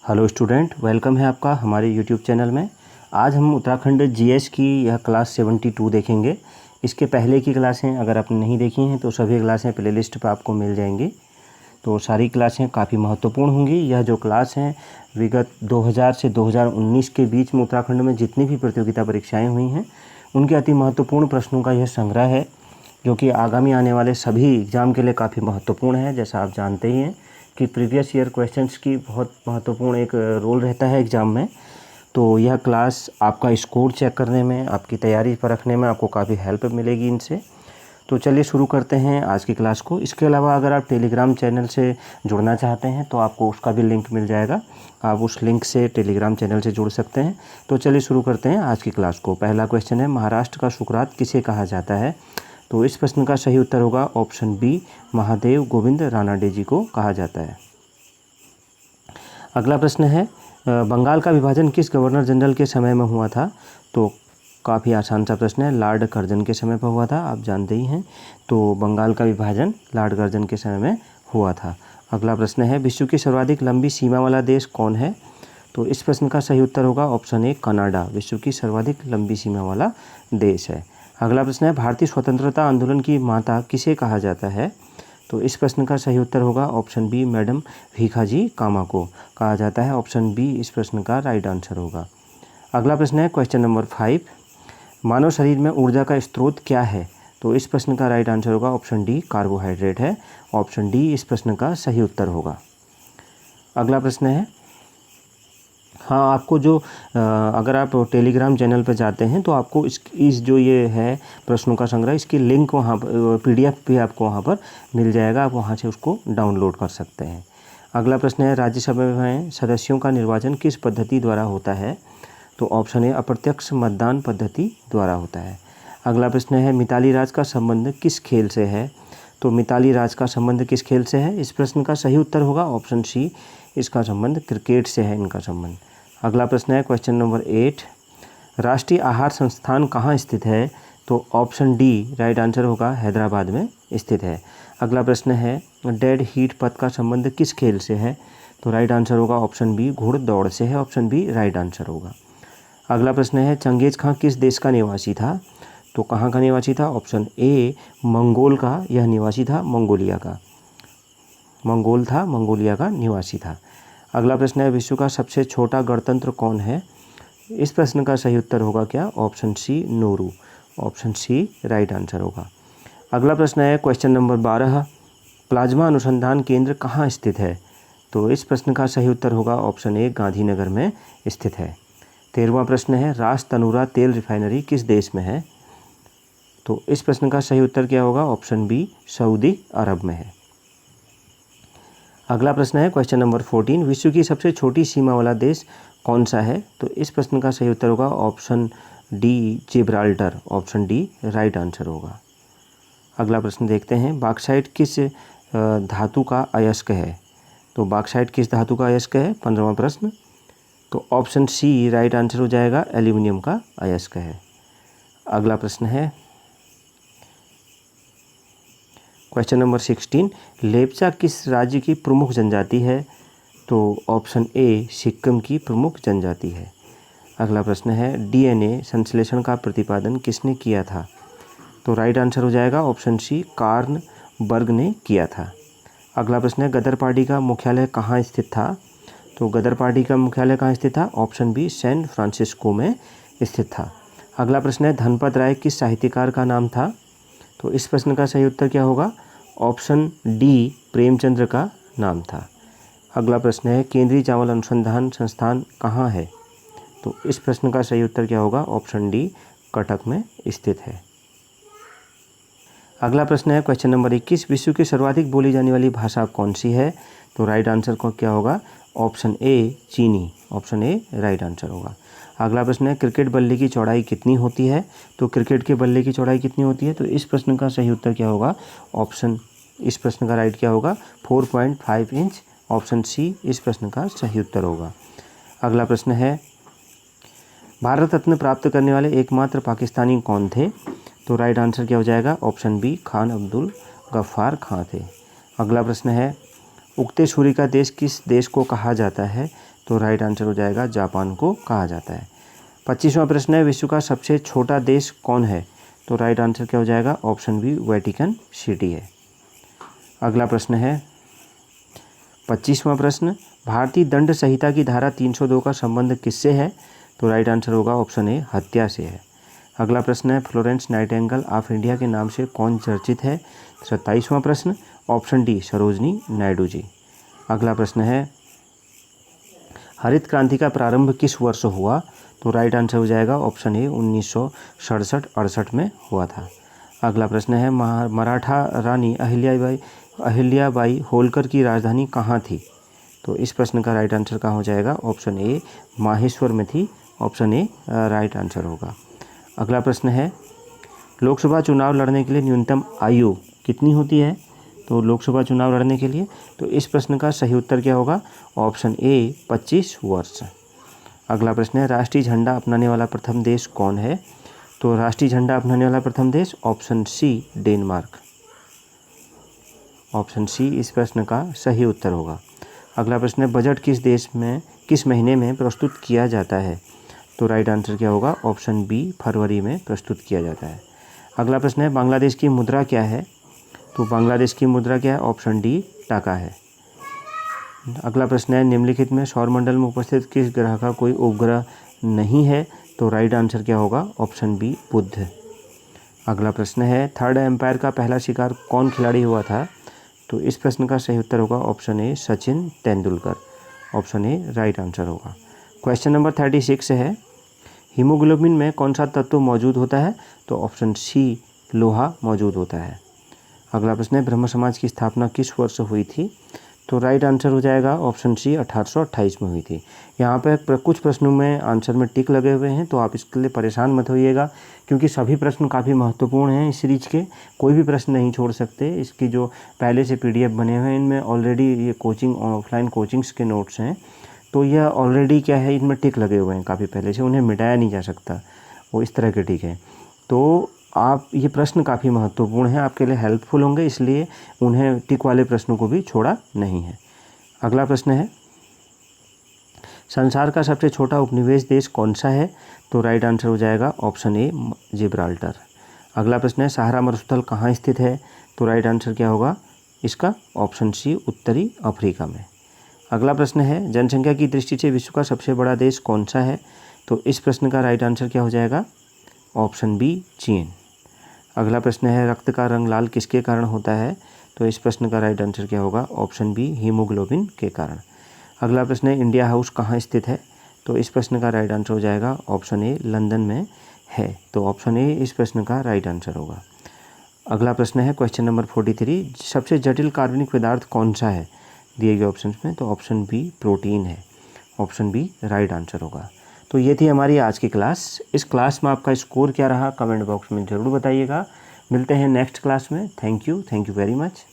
Hello student, welcome है आपका हमारे यूट्यूब चैनल में। आज हम उत्तराखंड जीएस की यह क्लास 72 देखेंगे। इसके पहले की क्लासें अगर आपने नहीं देखी हैं तो सभी क्लासें प्लेलिस्ट पर आपको मिल जाएंगी। तो सारी क्लासें काफ़ी महत्वपूर्ण होंगी। यह जो क्लास हैं विगत 2000 से 2019 के बीच में उत्तराखंड में जितनी भी प्रतियोगिता परीक्षाएँ हुई हैं उनके अति महत्वपूर्ण प्रश्नों का यह संग्रह है, जो कि आगामी आने वाले सभी एग्ज़ाम के लिए काफ़ी महत्वपूर्ण है। जैसा आप जानते ही हैं कि प्रीवियस ईयर क्वेश्चंस की बहुत महत्वपूर्ण एक रोल रहता है एग्ज़ाम में। तो यह क्लास आपका स्कोर चेक करने में, आपकी तैयारी परखने में आपको काफ़ी हेल्प मिलेगी इनसे। तो चलिए शुरू करते हैं आज की क्लास को। इसके अलावा अगर आप टेलीग्राम चैनल से जुड़ना चाहते हैं तो आपको उसका भी लिंक मिल जाएगा। आप उस लिंक से टेलीग्राम चैनल से जुड़ सकते हैं। तो चलिए शुरू करते हैं आज की क्लास को। पहला क्वेश्चन है, महाराष्ट्र का सुकरात किसे कहा जाता है? तो इस प्रश्न का सही उत्तर होगा ऑप्शन बी, महादेव गोविंद रानाडे जी को कहा जाता है। अगला प्रश्न है, बंगाल का विभाजन किस गवर्नर जनरल के समय में हुआ था? तो काफ़ी आसान सा प्रश्न है, लॉर्ड कर्जन के समय पर हुआ था, आप जानते ही हैं। तो बंगाल का विभाजन लॉर्ड कर्जन के समय में हुआ था। अगला प्रश्न है, विश्व की सर्वाधिक लंबी सीमा वाला देश कौन है? तो इस प्रश्न का सही उत्तर होगा ऑप्शन ए, कनाडा विश्व की सर्वाधिक लंबी सीमा वाला देश है। अगला प्रश्न है, भारतीय स्वतंत्रता आंदोलन की माता किसे कहा जाता है? तो इस प्रश्न का सही उत्तर होगा ऑप्शन बी, मैडम भीखाजी कामा को कहा जाता है। ऑप्शन बी इस प्रश्न का राइट आंसर होगा। अगला प्रश्न है क्वेश्चन नंबर 5, मानव शरीर में ऊर्जा का स्रोत क्या है? तो इस प्रश्न का राइट आंसर होगा ऑप्शन डी, कार्बोहाइड्रेट है। ऑप्शन डी इस प्रश्न का सही उत्तर होगा। अगला प्रश्न है, हाँ आपको जो अगर आप टेलीग्राम चैनल पर जाते हैं तो आपको इस जो ये है प्रश्नों का संग्रह, इसकी लिंक वहाँ पर पीडीएफ भी आपको वहाँ पर मिल जाएगा, आप वहाँ से उसको डाउनलोड कर सकते हैं। अगला प्रश्न है, राज्यसभा में सदस्यों का निर्वाचन किस पद्धति द्वारा होता है? तो ऑप्शन ए, अप्रत्यक्ष मतदान पद्धति द्वारा होता है। अगला प्रश्न है, मिताली राज का संबंध किस खेल से है? तो मिताली राज का संबंध किस खेल से है? इस प्रश्न का सही उत्तर होगा ऑप्शन सी, इसका संबंध क्रिकेट से है इनका संबंध। अगला प्रश्न है क्वेश्चन नंबर 8, राष्ट्रीय आहार संस्थान कहाँ स्थित है? तो ऑप्शन डी राइट आंसर होगा, हैदराबाद में स्थित है। अगला प्रश्न है, डेड हीट पथ का संबंध किस खेल से है? तो राइट आंसर होगा ऑप्शन बी, घुड़दौड़ से है। ऑप्शन बी राइट आंसर होगा। अगला प्रश्न है, चंगेज खां किस देश का निवासी था? तो कहाँ का निवासी था? ऑप्शन ए, मंगोल का यह निवासी था, मंगोलिया का। मंगोल था, मंगोलिया का निवासी था। अगला प्रश्न है, विश्व का सबसे छोटा गणतंत्र कौन है? इस प्रश्न का सही उत्तर होगा क्या? Option C, Nauru. Option C right answer होगा। अगला प्रश्न है क्वेश्चन नंबर 12, प्लाज्मा अनुसंधान केंद्र कहाँ स्थित है? तो इस प्रश्न का सही उत्तर होगा ऑप्शन ए, गांधीनगर में स्थित है। 13वां प्रश्न है, रास तनूरा तेल रिफाइनरी किस देश में है? तो इस प्रश्न का सही उत्तर क्या होगा? ऑप्शन बी, सऊदी अरब में है। अगला प्रश्न है क्वेश्चन नंबर 14, विश्व की सबसे छोटी सीमा वाला देश कौन सा है? तो इस प्रश्न का सही उत्तर होगा option D, Gibraltar. Option D right answer होगा। अगला प्रश्न देखते हैं, बॉक्साइट किस धातु का अयस्क है? तो बॉक्साइट किस धातु का अयस्क है? 15वां प्रश्न। तो ऑप्शन सी राइट आंसर हो जाएगा, एल्यूमिनियम का अयस्क है। अगला प्रश्न है क्वेश्चन नंबर 16, लेप्चा किस राज्य की प्रमुख जनजाति है? तो ऑप्शन ए, सिक्किम की प्रमुख जनजाति है। अगला प्रश्न है, डीएनए संश्लेषण का प्रतिपादन किसने किया था? तो राइट आंसर हो जाएगा ऑप्शन सी, कार्ल बर्ग ने किया था। अगला प्रश्न है, गदर पार्टी का मुख्यालय कहाँ स्थित था? तो गदर पार्टी का मुख्यालय कहाँ स्थित था? ऑप्शन बी, सैन फ्रांसिस्को में स्थित था। अगला प्रश्न है, धनपत राय किस साहित्यकार का नाम था? तो इस प्रश्न का सही उत्तर क्या होगा? ऑप्शन डी, प्रेमचंद्र का नाम था। अगला प्रश्न है, केंद्रीय चावल अनुसंधान संस्थान कहाँ है? तो इस प्रश्न का सही उत्तर क्या होगा? ऑप्शन डी, कटक में स्थित है। अगला प्रश्न है क्वेश्चन नंबर 21, विश्व की सर्वाधिक बोली जाने वाली भाषा कौन सी है? तो राइट आंसर को क्या होगा? ऑप्शन ए, चीनी। ऑप्शन ए राइट आंसर होगा। अगला प्रश्न है, क्रिकेट बल्ले की चौड़ाई कितनी होती है? तो क्रिकेट के बल्ले की चौड़ाई कितनी होती है? तो इस प्रश्न का सही उत्तर क्या होगा? ऑप्शन, इस प्रश्न का राइट क्या होगा? 4.5 इंच। ऑप्शन सी इस प्रश्न का सही उत्तर होगा। अगला प्रश्न है, भारत रत्न प्राप्त करने वाले एकमात्र पाकिस्तानी कौन थे? तो राइट आंसर क्या हो जाएगा? ऑप्शन बी, खान अब्दुल गफ्फार खां थे। अगला प्रश्न है, उगते सूर्य का देश किस देश को कहा जाता है? तो राइट आंसर हो जाएगा जापान को कहा जाता है। 25वां प्रश्न है, विश्व का सबसे छोटा देश कौन है? तो राइट आंसर क्या हो जाएगा? ऑप्शन बी वेटिकन सिटी है। अगला प्रश्न है 25वां प्रश्न, भारतीय दंड संहिता की धारा 302 का संबंध किससे है? तो राइट आंसर होगा ऑप्शन ए हत्या से है। अगला प्रश्न है, फ्लोरेंस नाइटिंगेल ऑफ इंडिया के नाम से कौन चर्चित है? 27वां प्रश्न, ऑप्शन डी सरोजनी नायडू जी। अगला प्रश्न है, हरित क्रांति का प्रारंभ किस वर्ष हुआ? तो राइट आंसर हो जाएगा ऑप्शन ए 1967-68 में हुआ था। अगला प्रश्न है, मराठा रानी अहिल्याबाई होलकर की राजधानी कहाँ थी? तो इस प्रश्न का राइट आंसर कहाँ हो जाएगा? ऑप्शन ए माहेश्वर में थी। ऑप्शन ए राइट आंसर होगा। अगला प्रश्न है, लोकसभा चुनाव लड़ने के लिए न्यूनतम आयु कितनी होती है? तो लोकसभा चुनाव लड़ने के लिए, तो इस प्रश्न का सही उत्तर क्या होगा? ऑप्शन ए 25 वर्ष। अगला प्रश्न है, राष्ट्रीय झंडा अपनाने वाला प्रथम देश कौन है? तो राष्ट्रीय झंडा अपनाने वाला प्रथम देश option C Denmark. Option C इस प्रश्न का सही उत्तर होगा। अगला प्रश्न है, बजट किस महीने में प्रस्तुत किया जाता है? तो राइट आंसर क्या होगा? ऑप्शन बी फरवरी में प्रस्तुत किया जाता है। अगला प्रश्न है, बांग्लादेश की मुद्रा क्या है? तो बांग्लादेश की मुद्रा क्या है? ऑप्शन डी टाका है। अगला प्रश्न है, निम्नलिखित में सौरमंडल में उपस्थित किस ग्रह का कोई उपग्रह नहीं है? तो राइट आंसर क्या होगा? ऑप्शन बी बुध। अगला प्रश्न है, थर्ड एम्पायर का पहला शिकार कौन खिलाड़ी हुआ था? तो इस प्रश्न का सही उत्तर होगा option A Sachin Tendulkar. Option A right answer होगा। क्वेश्चन नंबर 36 है, हीमोग्लोबिन में कौन सा तत्व मौजूद होता है? तो ऑप्शन सी लोहा मौजूद होता है। अगला प्रश्न है, ब्रह्म समाज की स्थापना किस वर्ष हुई थी? तो राइट आंसर हो जाएगा ऑप्शन सी 1828 में हुई थी। यहाँ पर कुछ प्रश्नों में आंसर में टिक लगे हुए हैं, तो आप इसके लिए परेशान मत होइएगा, क्योंकि सभी प्रश्न काफ़ी महत्वपूर्ण हैं इस सीरीज के। कोई भी प्रश्न नहीं छोड़ सकते। इसकी जो पहले से PDF बने हुए हैं, इनमें ऑलरेडी ये ऑफलाइन कोचिंग्स के नोट्स हैं, तो यह ऑलरेडी क्या है, इनमें टिक लगे हुए हैं काफ़ी पहले से, उन्हें मिटाया नहीं जा सकता, वो इस तरह के टिक हैं। तो आप ये प्रश्न काफ़ी महत्वपूर्ण हैं, आपके लिए हेल्पफुल होंगे, इसलिए उन्हें टिक वाले प्रश्नों को भी छोड़ा नहीं है। अगला प्रश्न है, संसार का सबसे छोटा उपनिवेश देश कौन सा है? तो राइट आंसर हो जाएगा ऑप्शन ए जिब्राल्टर। अगला प्रश्न है, सहारा मरुस्थल कहाँ स्थित है? तो राइट आंसर क्या होगा इसका? ऑप्शन सी उत्तरी अफ्रीका में। अगला प्रश्न है, जनसंख्या की दृष्टि से विश्व का सबसे बड़ा देश कौन सा है? तो इस प्रश्न का राइट आंसर क्या हो जाएगा? ऑप्शन बी चीन। अगला प्रश्न है, रक्त का रंग लाल किसके कारण होता है? तो इस प्रश्न का राइट आंसर क्या होगा? ऑप्शन बी हीमोग्लोबिन के कारण। अगला प्रश्न है, इंडिया हाउस कहाँ स्थित है? तो इस प्रश्न का राइट आंसर हो जाएगा ऑप्शन ए लंदन में है। तो ऑप्शन ए इस प्रश्न का राइट आंसर होगा। अगला प्रश्न है क्वेश्चन नंबर 43, सबसे जटिल कार्बनिक पदार्थ कौन सा है दिए गए ऑप्शन में? तो ऑप्शन बी प्रोटीन है। ऑप्शन बी राइट आंसर होगा। तो ये थी हमारी आज की क्लास। इस क्लास में आपका स्कोर क्या रहा कमेंट बॉक्स में ज़रूर बताइएगा। मिलते हैं नेक्स्ट क्लास में। Thank you very much.